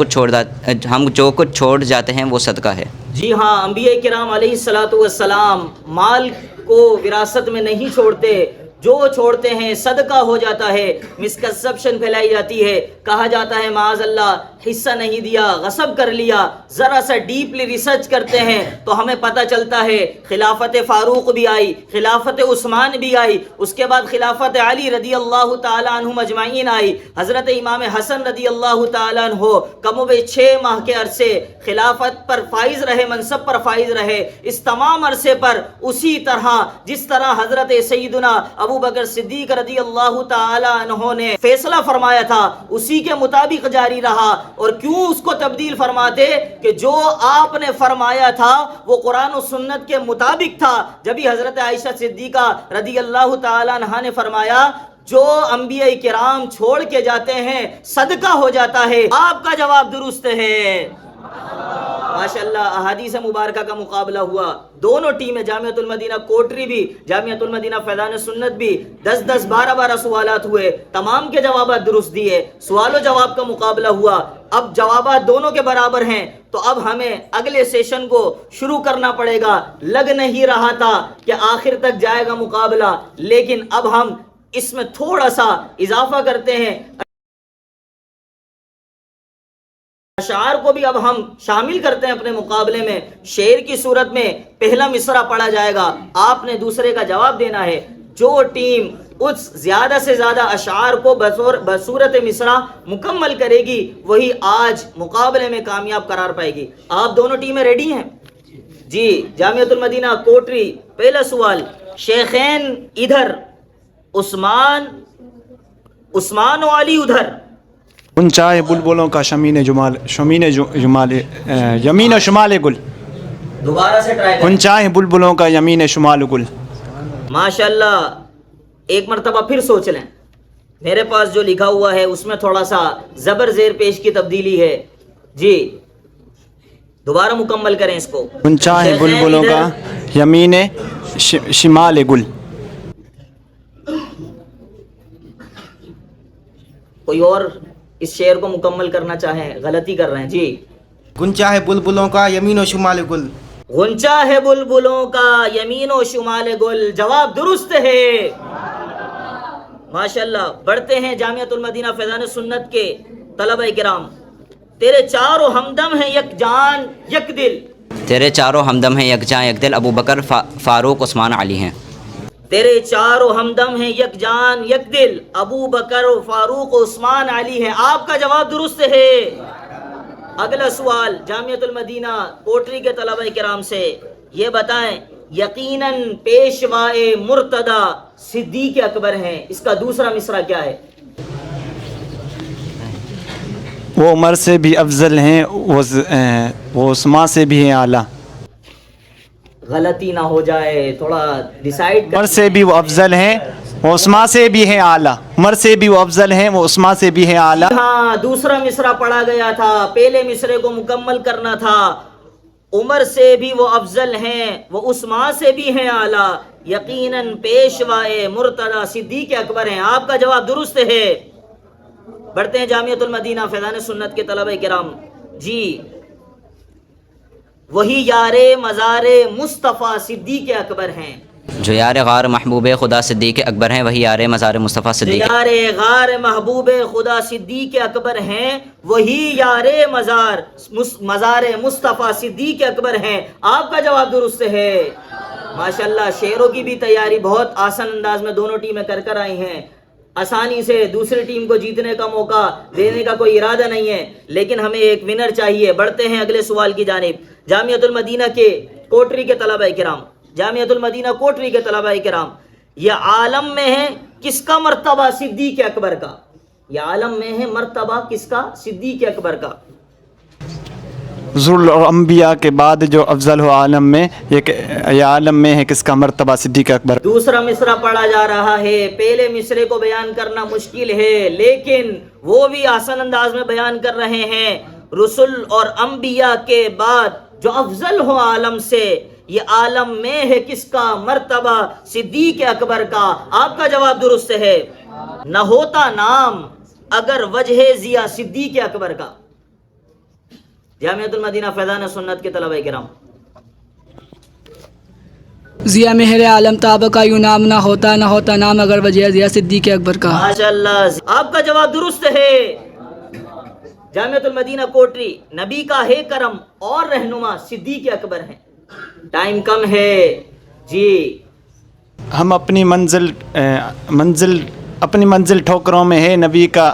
S9: کچھ چھوڑ جاتے ہیں وہ صدقہ ہے.
S1: جی ہاں, انبیاء کرام علیہ الصلوۃ والسلام مال کو وراثت میں نہیں چھوڑتے, جو چھوڑتے ہیں صدقہ ہو جاتا ہے. مسکنسپشن پھیلائی جاتی ہے, کہا جاتا ہے معاذ اللہ حصہ نہیں دیا, غصب کر لیا. ذرا سا ڈیپلی ریسرچ کرتے ہیں تو ہمیں پتہ چلتا ہے خلافت فاروق بھی آئی, خلافت عثمان بھی آئی, اس کے بعد خلافت علی رضی اللہ تعالیٰ عنہ مجمعین آئی. حضرت امام حسن رضی اللہ تعالیٰ عنہ کم و بیش 6 ماہ کے عرصے خلافت پر فائز رہے, منصب پر فائز رہے. اس تمام عرصے پر اسی طرح جس طرح حضرت سیدنا ابو بکر صدیق رضی اللہ تعالیٰ عنہ نے فیصلہ فرمایا تھا اسی کے مطابق جاری رہا. اور کیوں اس کو تبدیل فرماتے کہ جو آپ نے فرمایا تھا وہ قرآن و سنت کے مطابق تھا. جبھی حضرت عائشہ صدیقہ رضی اللہ تعالیٰ عنہ نے فرمایا جو انبیاء کرام چھوڑ کے جاتے ہیں صدقہ ہو جاتا ہے. آپ کا جواب درست ہے. ماشاءاللہ, احادیث مبارکہ کا مقابلہ ہوا. دونوں ٹیمیں, جامعۃ المدینہ کوٹری بھی, جامعۃ المدینہ فیضان سنت بھی, 10 12 سوالات ہوئے, تمام کے جوابات درست دیے. سوال و جواب کا مقابلہ ہوا. اب جوابات دونوں کے برابر ہیں, تو اب ہمیں اگلے سیشن کو شروع کرنا پڑے گا. لگ نہیں رہا تھا کہ آخر تک جائے گا مقابلہ, لیکن اب ہم اس میں تھوڑا سا اضافہ کرتے ہیں. اشعار کو بھی اب ہم شامل کرتے ہیں اپنے مقابلے میں. شعر کی صورت میں پہلا مصرع پڑھا جائے گا, آپ نے دوسرے کا جواب دینا ہے. جو ٹیم اس زیادہ سے زیادہ اشعار کو بصورت مصرع مکمل کرے گی وہی آج مقابلے میں کامیاب قرار پائے گی. آپ دونوں ٹیمیں ریڈی ہیں؟ جی, جامعۃ المدینہ کوٹری, پہلا سوال. شیخین ادھر, عثمان و علی ادھر.
S5: ان چاہے بلبلوں کا یمین و شمال گل.
S1: دوبارہ سے ٹرائی کریں.
S5: ان چاہے بلبلوں کا یمین شمال گل.
S1: ماشاءاللہ, ایک مرتبہ پھر سوچ لیں. میرے پاس جو لکھا ہوا ہے اس میں تھوڑا سا زبر زیر پیش کی تبدیلی ہے. جی, دوبارہ مکمل کریں اس کو.
S5: ان چاہے بلبلوں کا یمین شمال گل.
S1: کوئی اور اس شعر کو مکمل کرنا چاہیں؟ غلطی کر رہے ہیں. جی,
S4: گنچا ہے بلبلوں کا یمین و شمال گل.
S1: غنچہ ہے بلبلوں کا یمین و شمال گل. جواب درست ہے. ماشاءاللہ. بڑھتے ہیں جامعۃ المدینہ فیضان سنت کے طلبہ کرام. تیرے چاروں ہمدم ہیں یک جان یک دل,
S9: تیرے چاروں ہمدم ہیں یکجاں یک دل، ابو بکر فاروق عثمان علی ہیں۔
S1: تیرے چاروں ہمدم ہیں یک جان یک دل، ابو بکر فاروق عثمان علی ہیں۔ آپ کا جواب درست ہے۔ اگلا سوال جامعۃ المدینہ کوٹری کے طلبہ کرام سے، یہ بتائیں یقیناً پیشوائے مرتضی صدیق اکبر ہیں، اس کا دوسرا مصرع کیا ہے؟
S5: وہ عمر سے بھی افضل ہیں، وہ عثمان سے بھی ہیں اعلیٰ۔
S1: غلطی نہ ہو جائے، تھوڑا ڈیسائیڈ
S5: عمر سے بھی وہ افضل ہیں، وہ عثمان سے بھی ہیں اعلیٰ۔ عمر سے بھی وہ افضل ہیں، وہ عثمان سے بھی ہیں اعلیٰ۔
S1: ہاں، دوسرا مصرع پڑھا گیا تھا، پہلے مصرے کو مکمل کرنا تھا۔ عمر سے بھی وہ افضل ہیں، وہ عثمان سے بھی ہیں اعلیٰ، یقیناً پیشوائے مرتضی صدیق اکبر ہیں۔ آپ کا جواب درست ہے۔ بڑھتے ہیں جامعۃ المدینہ فیضان سنت کے طلبہ کرام۔ جی، وہی یار مزار مصطفیٰ صدیق اکبر ہیں۔
S9: جو یار غار محبوب خدا صدیق اکبر ہیں وہی یار مزار مصطفیٰ صدیق۔
S1: یار غار محبوب خدا صدیق اکبر ہیں، وہی یار مزار مصطفیٰ صدیق اکبر ہیں۔ آپ کا جواب درست ہے۔ ماشاءاللہ، شعروں کی بھی تیاری بہت آسان انداز میں دونوں ٹیمیں کر آئی ہیں۔ آسانی سے دوسری ٹیم کو جیتنے کا موقع دینے کا کوئی ارادہ نہیں ہے، لیکن ہمیں ایک ونر چاہیے۔ بڑھتے ہیں اگلے سوال کی جانب۔ جامعۃ المدینہ کے کوٹری کے طلبہ کرام، جامعۃ المدینہ کوٹری کے طلبہ کرام، یہ عالم میں ہے کس کا مرتبہ صدیق اکبر کا؟ یہ عالم میں ہے مرتبہ کس کا؟ صدیق اکبر کا۔
S5: حضور اور انبیاء کے بعد جو افضل ہو عالم میں، یہ عالم میں ہے کس کا مرتبہ صدیق اکبر۔
S1: دوسرا مصرع پڑھا جا رہا ہے، پہلے مصرے کو بیان کرنا مشکل ہے، لیکن وہ بھی آسان انداز میں بیان کر رہے ہیں۔ رسل اور انبیاء کے بعد جو افضل ہو عالم سے، یہ عالم میں ہے کس کا مرتبہ؟ صدیق اکبر کا۔ آپ کا جواب درست ہے۔ نہ ہوتا نام اگر وجہ ضیا صدیق اکبر کا۔ جامعۃ المدینہ فیضان سنت کے طلبہ کرام،
S12: ضیا مہر عالم تاب کا یوں نام نہ ہوتا نام اگر وجہ ضیا صدیق اکبر کا۔
S1: ماشاءاللہ، آپ کا جواب درست ہے۔ جامعۃ المدینہ کوٹری، نبی کا ہے کرم اور رہنما صدیق اکبر ہیں۔ ٹائم کم ہے جی۔
S5: ہم اپنی منزل ٹھوکروں میں ہے نبی کا،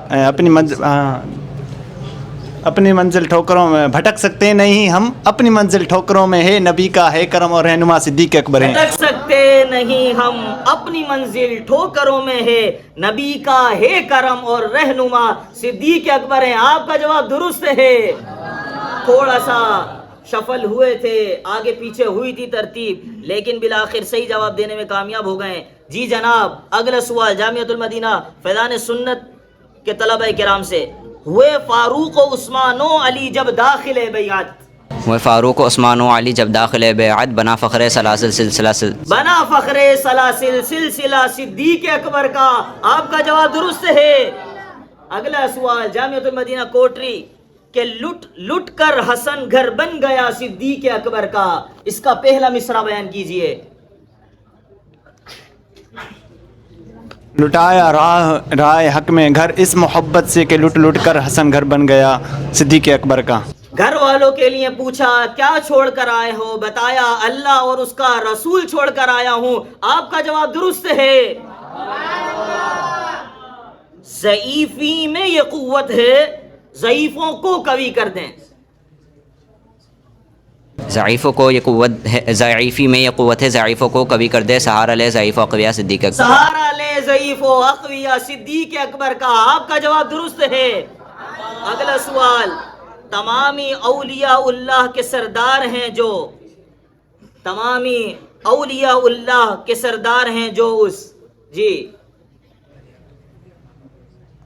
S5: اپنی منزل ٹھوکروں میں بھٹک سکتے نہیں ہم، اپنی منزل ٹھوکروں میں ہے نبی کا ہے کرم اور رہنما صدیق اکبر ہیں۔
S1: بھٹک سکتے نہیں ہم، اپنی منزل ٹھوکروں میں ہے نبی کا ہے کرم اور رہنما صدیق اکبر ہیں۔ آپ کا جواب درست ہے۔ تھوڑا سا شفل ہوئے تھے، آگے پیچھے ہوئی تھی ترتیب، لیکن بالآخر صحیح جواب دینے میں کامیاب ہو گئے۔ جی جناب، اگلا سوال جامعۃ المدینہ فیضان سنت کے طلبہ کرام سے، ہوئے فاروق و عثمان و علی جب داخل بیعت،
S9: وہ فاروق عثمان و علی جب داخل بیعت، بنا فخر سلاسل سلسلہ صدیق اکبر کا۔ آپ کا جواب درست ہے۔ اگلا سوال جامعۃ المدینہ کوٹری کہ لٹ کر حسن گھر بن گیا صدیق اکبر کا، اس کا پہلا مصرع بیان کیجئے۔
S5: لٹایا راہ حق میں گھر اس محبت سے کہ لٹ کر حسن گھر بن گیا صدیق اکبر کا۔
S1: گھر والوں کے لیے پوچھا کیا چھوڑ کر آئے ہو، بتایا اللہ اور اس کا رسول چھوڑ کر آیا ہوں۔ آپ کا جواب درست ہے۔ ضعیفی میں یہ قوت ہے، ضعیفوں کو قوی کر دیں۔
S9: ضعیفوں کو یہ قوت ہے، ضعیفی میں یہ قوت ہے، ضعیفوں کو قوی کر دے۔ سہارا لے ضعیف و اقویاء صدیق اکبر۔
S1: سہارا لے ضعیف و اقویاء صدیق اکبر کا۔ آپ کا جواب درست ہے۔ اگلا سوال، تمامی اولیاء اللہ کے سردار ہیں جو، تمامی اولیاء اللہ کے سردار ہیں جو اس، جی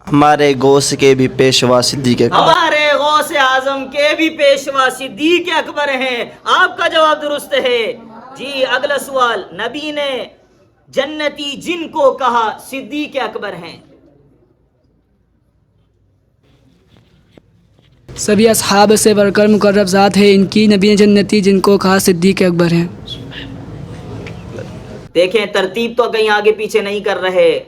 S7: ہمارے غوث کے بھی پیشوا صدیق اکبر،
S1: ہمارے غوث اعظم کے بھی پیشوا صدیق اکبر ہیں۔ آپ کا جواب درست ہے۔ جی اگلا سوال، نبی نے جنتی جن کو کہا صدیق اکبر ہیں۔
S12: سبھی اصحاب سے بڑھ کر مقرب ذات ہے ان کی، نبی نے جنتی جن کو کہا صدیق اکبر ہیں۔
S1: دیکھیں ترتیب تو کہیں آگے پیچھے نہیں کر رہے۔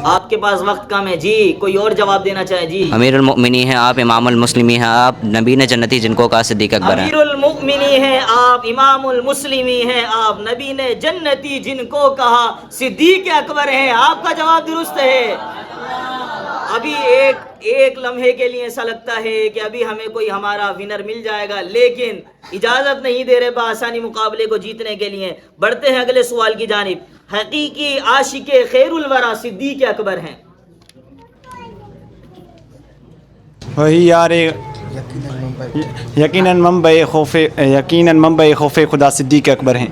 S1: آپ کے پاس وقت کم ہے جی، کوئی اور جواب دینا چاہے جی؟
S9: امیر المؤمنی ہیں آپ، امام المسلمین ہیں آپ، نبی نے جنتی جن کو کہا صدیق اکبر ہیں۔
S1: امیر المؤمنی ہیں آپ، امام المسلمی ہیں آپ، نبی نے جنتی جن کو کہا صدیق اکبر ہیں۔ آپ کا جواب درست ہے۔ ابھی ایک لمحے کے لیے ایسا لگتا ہے کہ ابھی ہمیں کوئی ہمارا ونر مل جائے گا، لیکن اجازت نہیں دے رہے بآسانی مقابلے کو جیتنے کے لیے۔ بڑھتے ہیں اگلے سوال کی جانب۔ حقیقی عاشق خیر الورا صدیق اکبر ہیں۔
S5: وہی یار یقیناً منبع خوف خدا صدیق اکبر ہیں۔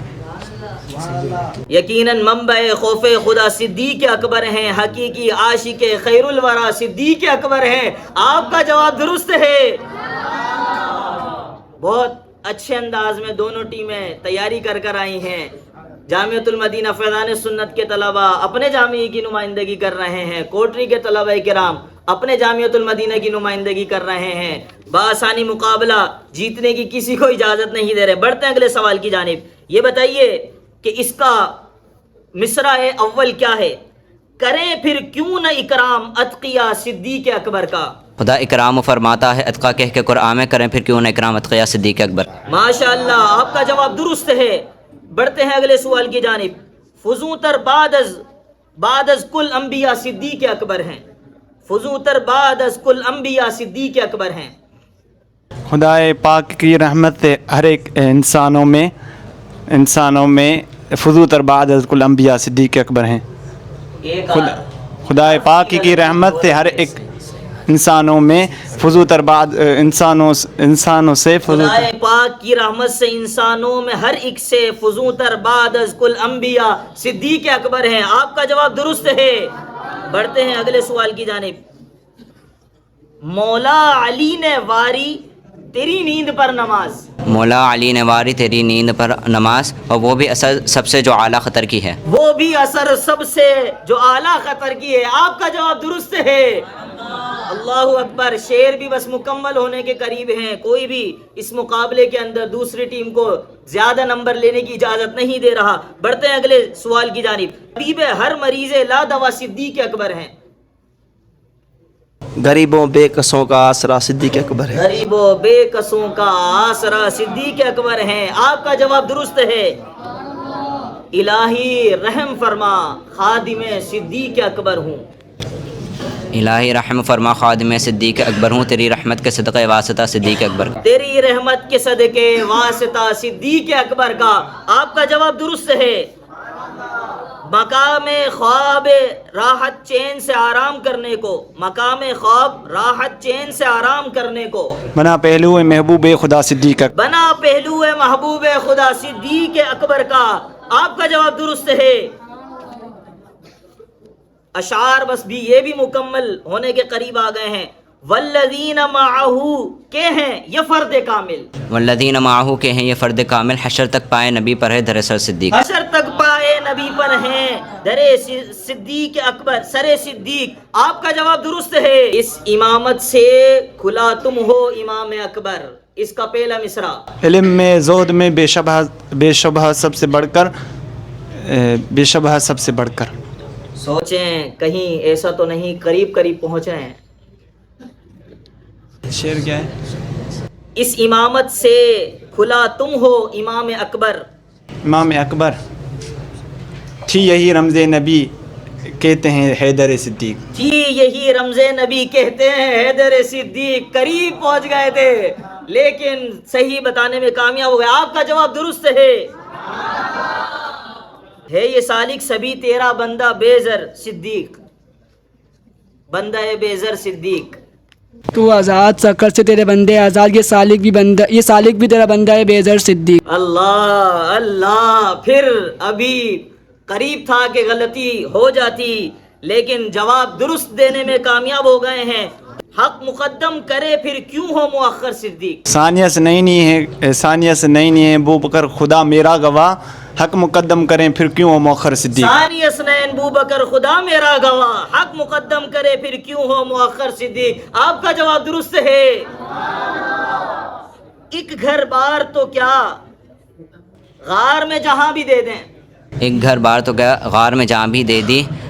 S1: یقیناً منبع خوف خدا صدیق اکبر ہیں۔ حقیقی عاشق خیر الورا صدیق اکبر ہیں۔ آپ کا جواب درست ہے۔ بہت اچھے انداز میں دونوں ٹیمیں تیاری کر آئی ہیں۔ جامعۃ المدینہ فیضان سنت کے طلباء اپنے جامعہ کی نمائندگی کر رہے ہیں، کوٹری کے طلباء کرام اپنے جامعۃ المدینہ کی نمائندگی کر رہے ہیں۔ بآسانی مقابلہ جیتنے کی کسی کو اجازت نہیں دے رہے۔ بڑھتے ہیں اگلے سوال کی جانب۔ یہ بتائیے کہ اس کا مصرع اول کیا ہے؟ کریں پھر کیوں نہ اکرام اتقیا صدیق اکبر کا۔
S9: خدا اکرام فرماتا ہے اتقا کہہ کے قرآن میں، کریں پھر کیوں نہ اکرام اتقیا صدیق اکبر۔
S1: ماشاءاللہ، آپ کا جواب درست ہے۔ بڑھتے ہیں اگلے سوال کی جانب۔ فضوتر بعد از کل انبیاء صدیق اکبر ہیں۔ فضوتر بعد از کل انبیاء صدیق اکبر ہیں۔
S5: خدا پاک کی رحمت سے ہر ایک انسانوں میں فضوتر بعد از کل انبیاء صدیق اکبر ہیں۔ خدا پاک کی رحمت سے ہر ایک انسانوں میں فضوتر بعد انسانوں سے
S1: خدا پاک کی رحمت سے انسانوں میں ہر ایک سے فضوتر بعد از کل انبیاء صدیق اکبر ہیں۔ آپ کا جواب درست ہے۔ بڑھتے ہیں اگلے سوال کی جانب۔ مولا علی نے واری تیری نیند پر نماز۔
S9: مولا علی نے واری تیری نیند پر نماز، اور وہ بھی اثر سب سے جو اعلیٰ خطر کی ہے۔
S1: وہ بھی اثر سب سے جو اعلیٰ خطر کی ہے۔ آپ کا جواب درست ہے۔ اللہ اکبر۔ شعر بھی بس مکمل ہونے کے قریب ہیں۔ کوئی بھی اس مقابلے کے اندر دوسری ٹیم کو زیادہ نمبر لینے کی اجازت نہیں دے رہا۔ بڑھتے ہیں اگلے سوال کی جانب۔ طبیب ہر مریض لا دوا صدیق اکبر ہیں۔
S7: غریبوں بے کسوں کا آسرا صدیق اکبر ہے۔
S1: غریبوں بے کسوں کا آسرا صدیق اکبر ہیں۔ آپ کا جواب درست ہے۔ الہی رحم فرما خادم صدیق اکبر ہوں۔
S9: الہی رحم فرما خادم صدیق اکبر ہوں، تیری رحمت کے صدقے واسطہ صدیق اکبر کا۔
S1: تیری رحمت کے صدقے واسطہ صدیق اکبر کا۔ آپ کا جواب درست ہے۔ مقام خواب راحت چین سے آرام کرنے کو، مقام خواب راحت چین سے آرام کرنے کو
S5: بنا پہلو محبوب خدا صدیق اکبر۔
S1: بنا پہلو محبوب خدا صدیق اکبر کا۔ آپ کا جواب درست ہے۔ اشعار بس بھی یہ بھی مکمل ہونے کے قریب آ گئے ہیں۔ والذین معہو کے ہیں یہ فرد کامل۔
S9: والذین معہو کے ہیں یہ فرد کامل، حشر تک پائے نبی پر ہے در سر صدیق۔
S1: حشر تک پائے نبی پر ہیں در صدیق اکبر، سر صدیق۔ آپ کا جواب درست ہے۔ اس امامت سے کھلا تم ہو امام اکبر۔ اس کا پہلا مصرع۔
S5: علم میں زہد میں بے شبہ سب سے بڑھ کر۔
S1: سوچیں کہیں ایسا تو نہیں قریب پہنچے ہیں۔
S5: شعر کیا ہے؟
S1: اس امامت سے کھلا تم ہو امام اکبر۔
S5: امام اکبر تھی یہی رمز نبی کہتے ہیں حیدر صدیق۔
S1: تھی یہی رمز نبی کہتے ہیں حیدر صدیق۔ قریب پہنچ گئے تھے لیکن صحیح بتانے میں کامیاب ہو گئے۔ آپ کا جواب درست ہے۔ یہ سالک سبھی تیرا بندہ بیزر صدیق، بندہ بیزر صدیق۔
S12: تو آزاد سکر سے تیرے بندے آزاد، یہ سالک بھی تیرا بندہ ہے بیزر صدیق۔
S1: اللہ اللہ، پھر ابھی قریب تھا کہ غلطی ہو جاتی لیکن جواب درست دینے میں کامیاب ہو گئے ہیں۔ حق مقدم کرے پھر کیوں ہو مؤخر صدیق۔
S5: ثانیہ سے نہیں ہے ابو بکر خدا میرا گواہ، حق مقدم کریں پھر کیوں ہو مؤخر صدیق۔
S1: ثانیہ اثنین ابو بکر خدا میرا گواہ، حق مقدم کرے پھر کیوں ہو مؤخر صدیق۔ آپ کا جواب درست ہے۔ ایک گھر بار تو کیا غار میں جہاں بھی دے دیں،
S9: ایک گھر بار تو کیا غار میں جہاں بھی دے دی،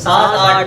S1: 7-8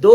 S1: 2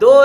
S1: 2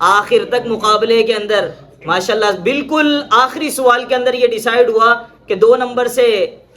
S1: آخر تک مقابلے کے اندر ماشاءاللہ بالکل آخری سوال کے اندر یہ ڈیسائیڈ ہوا کہ 2 نمبر سے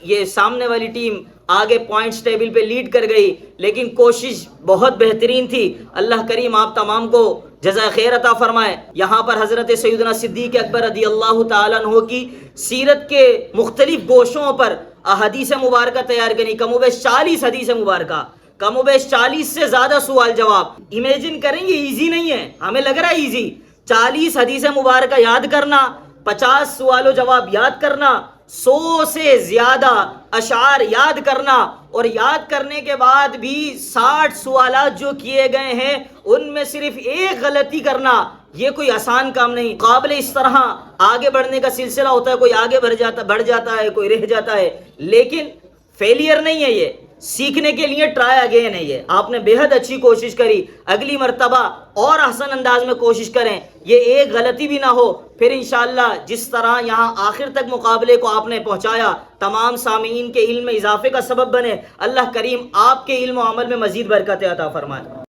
S1: یہ سامنے والی ٹیم آگے پوائنٹس ٹیبل پہ لیڈ کر گئی، لیکن کوشش بہت بہترین تھی. اللہ کریم آپ تمام کو جزائے خیر عطا فرمائے. یہاں پر حضرت سیدنا صدیق اکبر رضی اللہ تعالیٰ عنہ کی سیرت کے مختلف گوشوں پر احادیث مبارکہ تیار کریں، کم و بیش 40 حدیث مبارکہ، کم و بیش 40 سے زیادہ سوال جواب. امیجن کریں یہ ایزی نہیں ہے، ہمیں لگ رہا ہے ایزی. 40 حدیث مبارکہ یاد کرنا، 50 سوال و جواب یاد کرنا، 100 سے زیادہ اشعار یاد کرنا، اور یاد کرنے کے بعد بھی 60 سوالات جو کیے گئے ہیں ان میں صرف ایک غلطی کرنا، یہ کوئی آسان کام نہیں. قابل اس طرح آگے بڑھنے کا سلسلہ ہوتا ہے، کوئی آگے بڑھ جاتا ہے، کوئی رہ جاتا ہے، لیکن فیلئر نہیں ہے، یہ سیکھنے کے لیے ٹرائی اگین ہے. یہ آپ نے بے حد اچھی کوشش کری، اگلی مرتبہ اور احسن انداز میں کوشش کریں، یہ ایک غلطی بھی نہ ہو. پھر انشاءاللہ جس طرح یہاں آخر تک مقابلے کو آپ نے پہنچایا، تمام سامعین کے علم میں اضافے کا سبب بنے. اللہ کریم آپ کے علم و عمل میں مزید برکت عطا فرمائے.